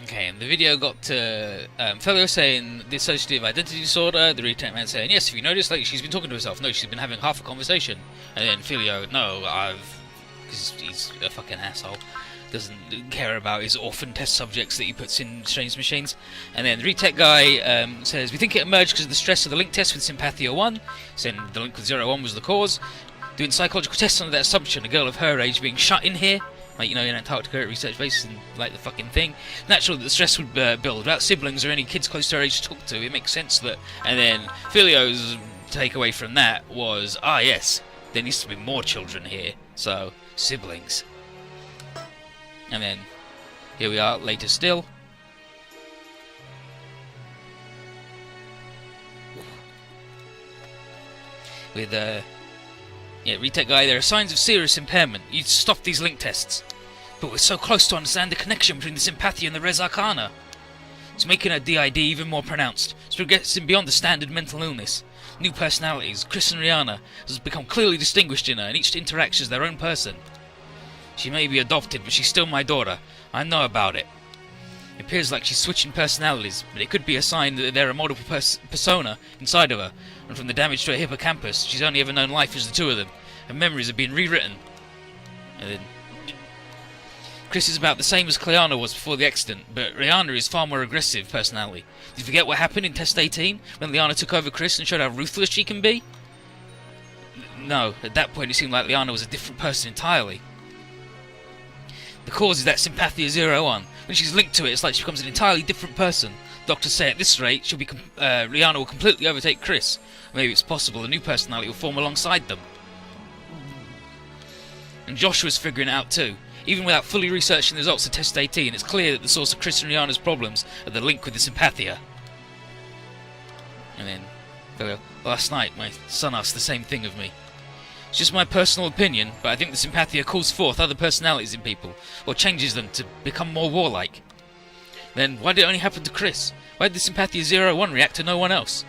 Okay, and the video got to fellow saying dissociative identity disorder, the retake man saying, yes, if you notice, like, she's been talking to herself, no, she's been having half a conversation, and then Filio, no, because he's a fucking asshole, doesn't care about his orphan test subjects that he puts in strange machines, and then the retake guy says, we think it emerged because of the stress of the link test with Sympathia 1, saying the link with 01 was the cause, doing psychological tests under that assumption, a girl of her age being shut in here, like, you know, in Antarctica at research base and like the fucking thing. Natural that the stress would build. Without siblings or any kids close to her age to talk to, it makes sense that. And then Filio's takeaway from that was, yes, there needs to be more children here, so siblings. And then here we are later still. With retake guy, there are signs of serious impairment. You'd stop these link tests. But we're so close to understand the connection between the Sympathia and the Res Arcana. It's making her DID even more pronounced. It's progressing beyond the standard mental illness. New personalities, Chris and Rihanna, has become clearly distinguished in her, and each interacts as their own person. She may be adopted, but she's still my daughter. I know about it. It appears like she's switching personalities, but it could be a sign that there are multiple persona inside of her, and from the damage to her hippocampus, she's only ever known life as the two of them. Her memories have been rewritten. And then Chris is about the same as Cleana was before the accident, but Rihanna is far more aggressive personality. Did you forget what happened in Test 18, when Liana took over Chris and showed how ruthless she can be? No, at that point it seemed like Liana was a different person entirely. The cause is that Sympathia 01. When she's linked to it, it's like she becomes an entirely different person. Doctors say at this rate, Rihanna will completely overtake Chris. Maybe it's possible a new personality will form alongside them. And Joshua's figuring it out too. Even without fully researching the results of Test 18, it's clear that the source of Chris and Rihanna's problems are the link with the Sympathia. And then, last night my son asked the same thing of me. It's just my personal opinion, but I think the Sympathia calls forth other personalities in people, or changes them to become more warlike. Then, why did it only happen to Chris? Why did the Sympathia 01 react to no one else?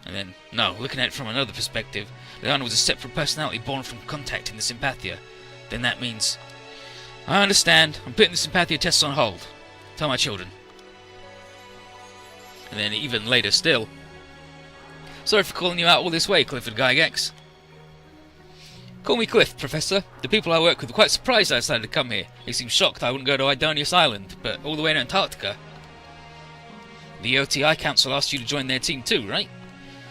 And then, no, looking at it from another perspective, Liana was a separate personality born from contacting the Sympathia. Then that means... I understand, I'm putting the Sympathia tests on hold. Tell my children. And then even later still... Sorry for calling you out all this way, Clifford Gygax. Call me Cliff, Professor. The people I work with are quite surprised I decided to come here. They seem shocked I wouldn't go to Idonius Island, but all the way to Antarctica. The OTI Council asked you to join their team too, right?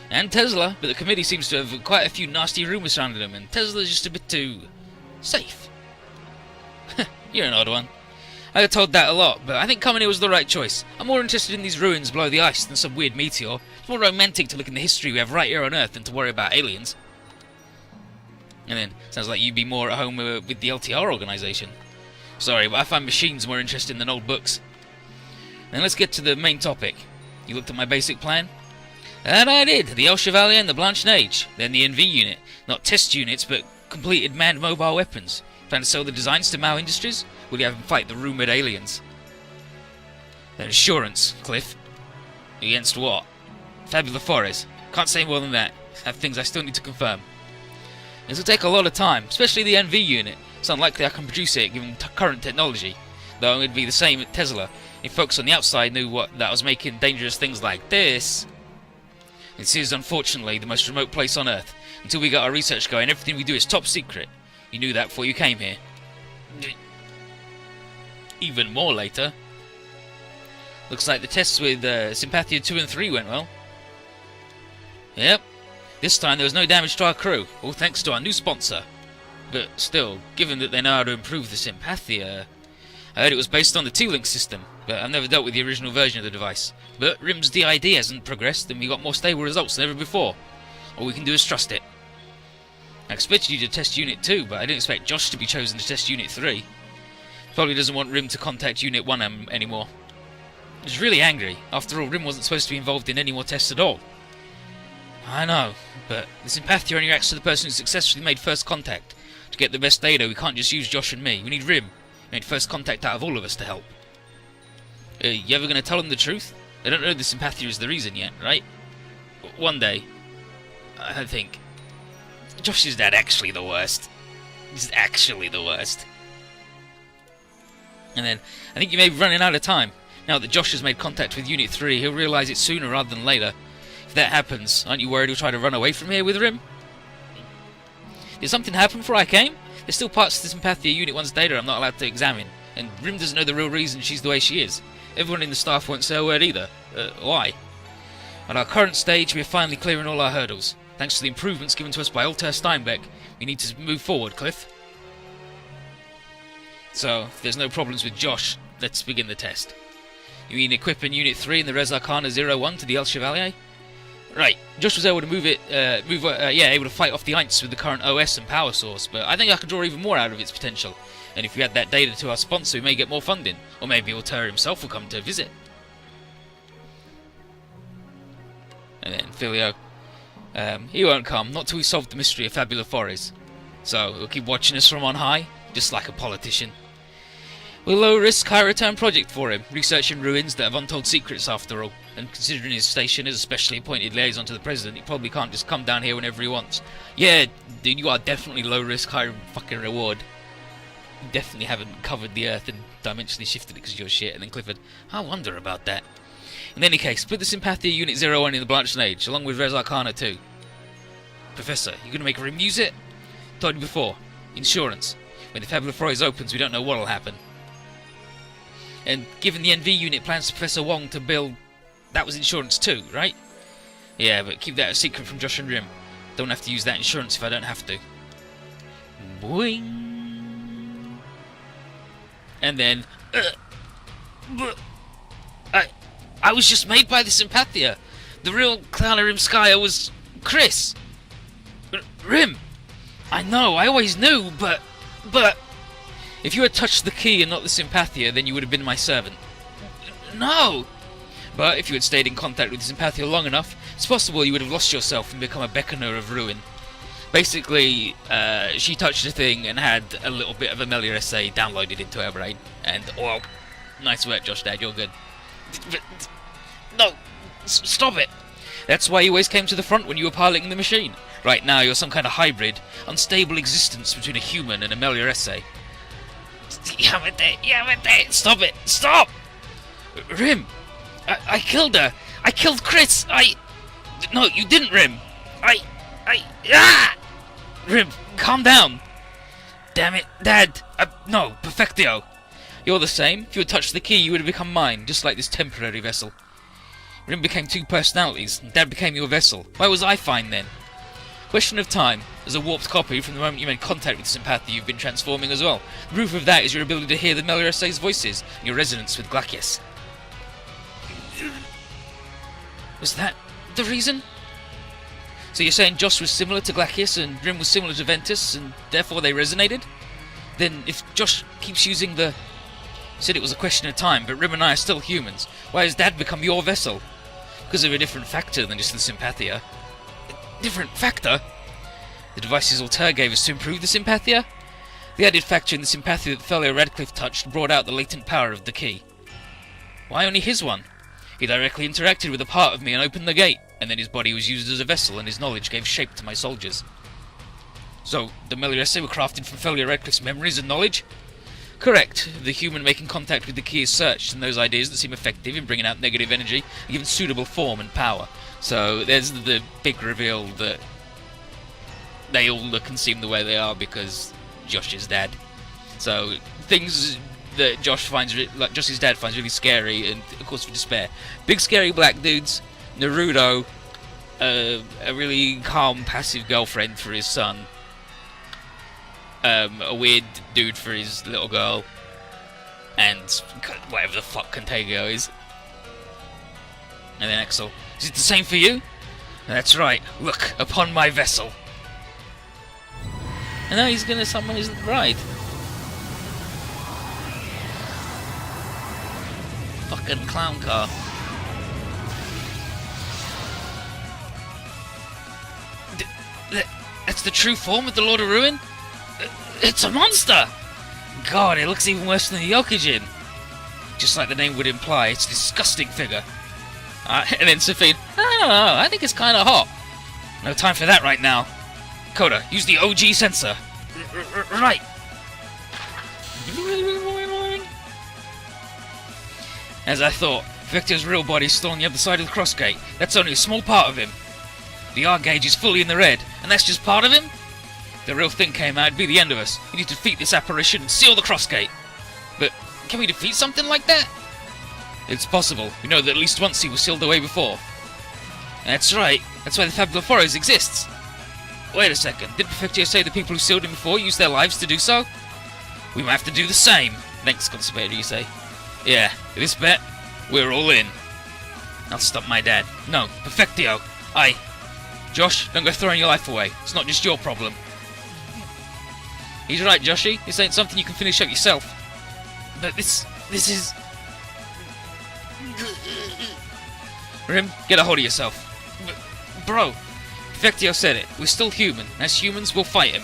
And Tesla, but the committee seems to have quite a few nasty rumours surrounding them, and Tesla's just a bit too... safe. You're an odd one. I got told that a lot, but I think coming here was the right choice. I'm more interested in these ruins below the ice than some weird meteor. It's more romantic to look in the history we have right here on Earth than to worry about aliens. And then, sounds like you'd be more at home with the LTR organisation. Sorry, but I find machines more interesting than old books. Then let's get to the main topic. You looked at my basic plan? And I did. The El Chevalier and the Blanche Neige. Then the NV unit. Not test units, but completed manned mobile weapons. Plan to sell the designs to Mao Industries? Will you have them fight the rumoured aliens? Then assurance, Cliff. Against what? Fabula Flores. Can't say more than that. I have things I still need to confirm. This will take a lot of time, especially the NV unit. It's unlikely I can produce it given current technology, though it'd be the same at Tesla if folks on the outside knew that I was making dangerous things like this. This is, unfortunately, the most remote place on Earth. Until we get our research going, everything we do is top secret. You knew that before you came here. Even more later. Looks like the tests with Sympathia 2 and 3 went well. Yep. This time there was no damage to our crew, all thanks to our new sponsor. But still, given that they know how to improve the Sympathia... I heard it was based on the T-Link system, but I've never dealt with the original version of the device. But RIM's DID hasn't progressed, and we got more stable results than ever before. All we can do is trust it. I expected you to test Unit 2, but I didn't expect Josh to be chosen to test Unit 3. Probably doesn't want RIM to contact Unit 1 anymore. He's really angry. After all, RIM wasn't supposed to be involved in any more tests at all. I know, but the Sympathia only reacts to the person who successfully made first contact. To get the best data, we can't just use Josh and me. We need RIM. We need first contact out of all of us to help. You ever going to tell them the truth? They don't know the Sympathia is the reason yet, right? One day. I think. Josh's dad actually the worst. He's actually the worst. And then, I think you may be running out of time. Now that Josh has made contact with Unit 3, he'll realise it sooner rather than later. If that happens, aren't you worried he'll try to run away from here with Rim? Did something happen before I came? There's still parts of the Sympathia Unit 1's data I'm not allowed to examine, and Rim doesn't know the real reason she's the way she is. Everyone in the staff won't say a word either. Why? At our current stage, we are finally clearing all our hurdles. Thanks to the improvements given to us by Altair Steinbeck, we need to move forward, Cliff. So, if there's no problems with Josh, let's begin the test. You mean equipping Unit 3 in the Res Arcana 01 to the El Chevalier? Right, Josh was able to able to fight off the Aints with the current OS and power source, but I think I can draw even more out of its potential. And if we add that data to our sponsor, we may get more funding. Or maybe Altair himself will come to visit. And then Filio. He won't come, not till we solve the mystery of Fabula Foris. So, he'll keep watching us from on high, just like a politician. We're a low-risk, high-return project for him, researching ruins that have untold secrets after all. And considering his station as a specially appointed liaison to the President, he probably can't just come down here whenever he wants. Yeah, dude, you are definitely low-risk, high-fucking-reward. You definitely haven't covered the Earth and dimensionally shifted it because of your shit. And then Clifford, I wonder about that. In any case, put the Sympathia Unit 01 in the Blanched Age, along with Res Arcana 2. Professor, you gonna make Rim use it? Told you before. Insurance. When the Fabula Foris opens, we don't know what'll happen. And given the NV unit plans to Professor Wong to build... That was insurance too, right? Yeah, but keep that a secret from Josh and Rim. Don't have to use that insurance if I don't have to. Boing. And then... I was just made by the Sympathia. The real Clara Rimskaya was... Chris. Rim. I know, I always knew, but... If you had touched the key and not the Sympathia, then you would have been my servant. No! But if you had stayed in contact with the Sympathia long enough, it's possible you would have lost yourself and become a beckoner of ruin. Basically, she touched the thing and had a little bit of a Melia essay downloaded into her brain. And, well, nice work, Josh Dad, you're good. No! Stop it! That's why you always came to the front when you were piloting the machine. Right now, you're some kind of hybrid, unstable existence between a human and a Melia essay. Yamate! Stop it! Stop! Rim! I killed her! I killed Chris! No, you didn't, Rim! Rim, calm down! Damn it, Dad! No, perfectio! You're the same. If you had touched the key, you would have become mine, just like this temporary vessel. Rim became two personalities, and Dad became your vessel. Why was I fine then? Question of time. As a warped copy from the moment you made contact with the Sympathia, you've been transforming as well. The proof of that is your ability to hear the Melia essay's voices, and your resonance with Glacius. Was that the reason? So you're saying Josh was similar to Glacius and Rim was similar to Ventus, and therefore they resonated? Then if Josh keeps using the... You said it was a question of time, but Rim and I are still humans. Why has Dad become your vessel? Because of a different factor than just the Sympathia. A different factor? The devices Altair gave us to improve the Sympathia? The added factor in the Sympathia that Thalia Radcliffe touched brought out the latent power of the key. Why only his one? He directly interacted with a part of me and opened the gate, and then his body was used as a vessel and his knowledge gave shape to my soldiers. So, the Melia essay were crafted from Thalia Radcliffe's memories and knowledge? Correct. The human making contact with the key is searched, and those ideas that seem effective in bringing out negative energy are given suitable form and power. So, there's the big reveal that they all look and seem the way they are because Josh is Dad. So, things that Josh's dad finds really scary and a cause for despair. Big scary black dudes, Naruto, a really calm, passive girlfriend for his son, a weird dude for his little girl, and whatever the fuck Contagio is. And then Exel. Is it the same for you? That's right. Look upon my vessel. And now he's gonna summon his bride. Fucking clown car. That's the true form of the Lord of Ruin? It's a monster! God, it looks even worse than the Yokijin. Just like the name would imply, it's a disgusting figure. And then Sophie, I don't know, I think it's kinda hot. No time for that right now. Coda, use the OG sensor. Right. As I thought, Perfectio's real body is still on the other side of the crossgate. That's only a small part of him. The R gauge is fully in the red, and that's just part of him? If the real thing came out, it'd be the end of us. We need to defeat this apparition and seal the crossgate. But can we defeat something like that? It's possible. We know that at least once he was sealed away before. That's right. That's why the Fabula Forest exists. Wait a second. Did Perfectio say the people who sealed him before used their lives to do so? We might have to do the same. Thanks, Conservator, you say. Yeah, this bet, we're all in. I'll stop my dad. No, Perfectio. Josh, don't go throwing your life away. It's not just your problem. He's right, Joshy. This ain't something you can finish up yourself. But this is... Rim, get a hold of yourself. Bro, Perfectio said it. We're still human. As humans, we'll fight him.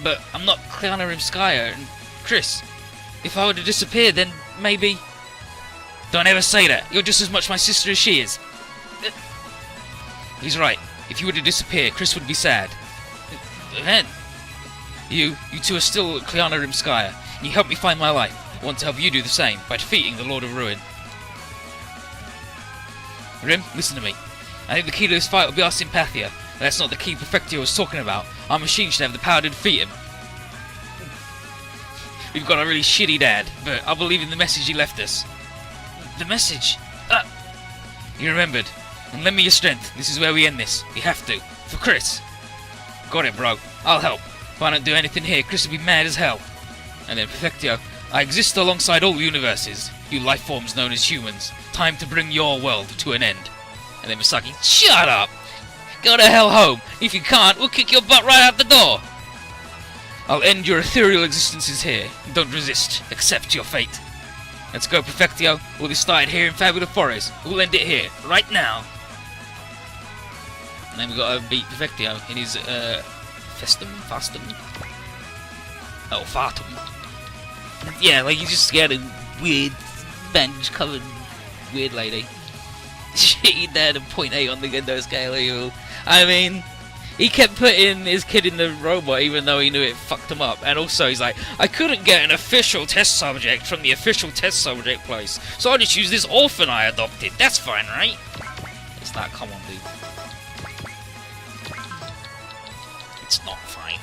But I'm not Kliana Rimskaya and Chris. If I were to disappear, then maybe... Don't ever say that. You're just as much my sister as she is. He's right. If you were to disappear, Chris would be sad. Then, you two are still Kliana Rimskaya. You helped me find my life. I want to help you do the same by defeating the Lord of Ruin. Rim, listen to me. I think the key to this fight will be our sympathia. But that's not the key Perfectio was talking about. Our machine should have the power to defeat him. We've got a really shitty dad, but I believe in the message he left us. The message? He remembered. And lend me your strength. This is where we end this. We have to. For Chris. Got it, bro. I'll help. If I don't do anything here, Chris will be mad as hell. And then Perfectio, I exist alongside all universes. You life forms known as humans. Time to bring your world to an end. And then Misaki, shut up! Go to hell home. If you can't, we'll kick your butt right out the door. I'll end your ethereal existences here. Don't resist. Accept your fate. Let's go, Perfectio. All this started here in Fabula Forest. We'll end it here, right now. And then we gotta beat Perfectio in his Fastum. Oh, Fatum. Yeah, like you just scared a weird bandage-covered weird lady. She did a 0.8 on the Gendo scale. I mean, he kept putting his kid in the robot even though he knew it fucked him up. And also he's like, I couldn't get an official test subject from the official test subject place, so I'll just use this orphan I adopted. That's fine, right? It's not, come on, dude. It's not fine.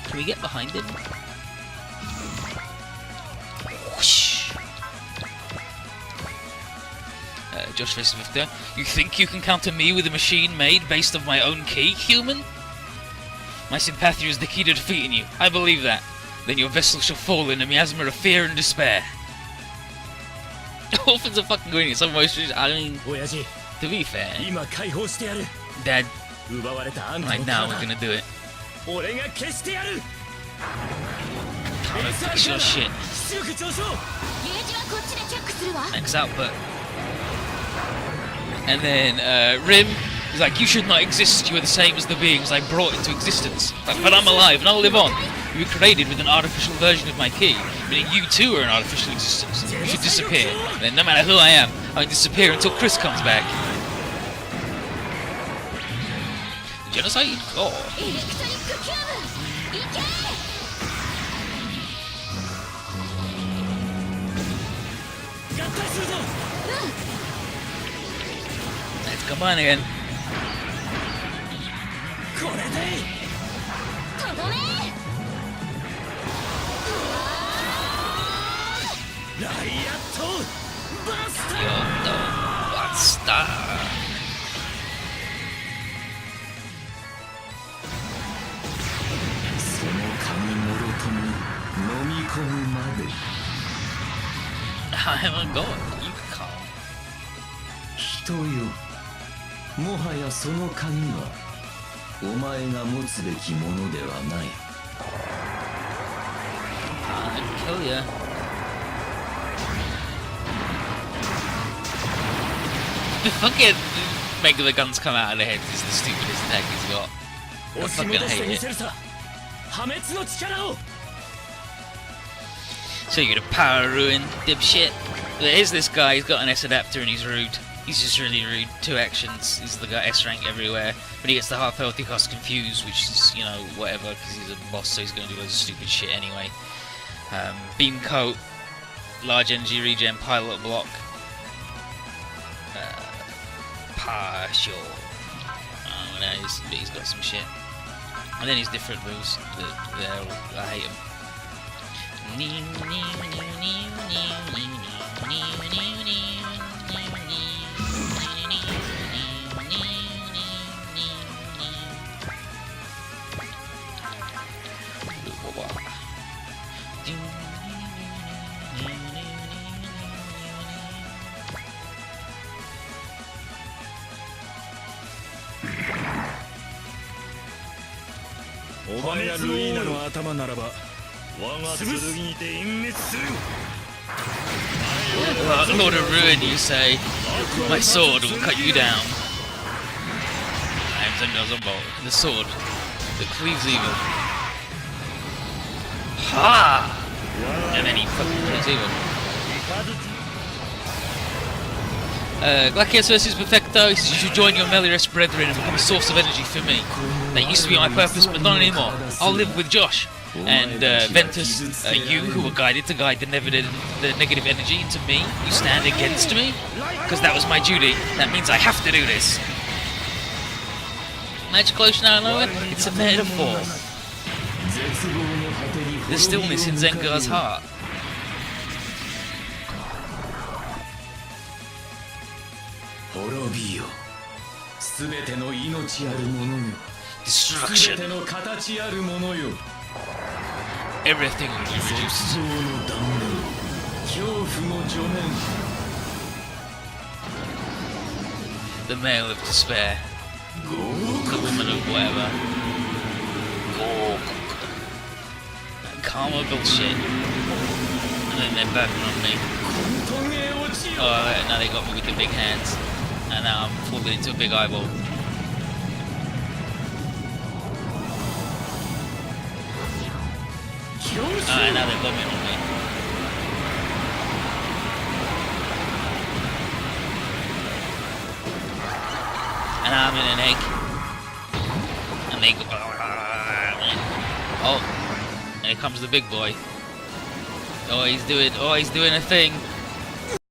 Can we get behind him? Whoosh. Josh faces Victor. You think you can counter me with a machine made based on my own key, human? My sympathy is the key to defeating you. I believe that. Then your vessel shall fall in a miasma of fear and despair. Orphans are fucking going it. I mean, to be fair, Dad, right now we're gonna do it. Fix your shit. Max output. And then Rim is like, you should not exist. You are the same as the beings I brought into existence. But I'm alive and I'll live on. You were created with an artificial version of my key, meaning you too are an artificial existence. You should disappear. And then no matter who I am, I disappear until Chris comes back. Genocide? Oh. Let's combine again. I haven't got it. You can't. 人よ、もはやその鍵はお前が持つべきものではない。I'd kill ya. Fucking make the guns come out of the heads is the stupidest attack he's got. I fucking hate it. So you're the power ruin, dipshit. There's this guy, he's got an S adapter and he's rude. He's just really rude. 2 actions. He's the guy S rank everywhere. When he gets the half health, he casts confuse, which is, you know, whatever, because he's a boss, so he's going to do loads of stupid shit anyway. Beam coat, large energy regen, pilot block, partial. Oh, no, he's got some shit. And then his different moves. I hate him. Lord of Ruin, you say. My sword will cut you down. I am Zombo, the sword that cleaves evil. Ha! And then he fucking kills evil. Glacius versus Perfecto. He says you should join your Melioress brethren and become a source of energy for me. That used to be my purpose, but not anymore. I'll live with Josh. And Ventus, you who were guided to guide the negative energy into me, you stand against me? Because that was my duty. That means I have to do this. Magical Ocean out of nowhere? It's a metaphor. The stillness in Zengar's heart. Destruction. Everything will be reduced. The male of despair. The woman of whatever. Karma bullshit. And then they're backing on me. Oh, now they got me with the big hands. And now I'm falling into a big eyeball. Alright, now they're bombing on me. And I'm in an egg. And they go... Oh, here comes the big boy. Oh, he's doing a thing.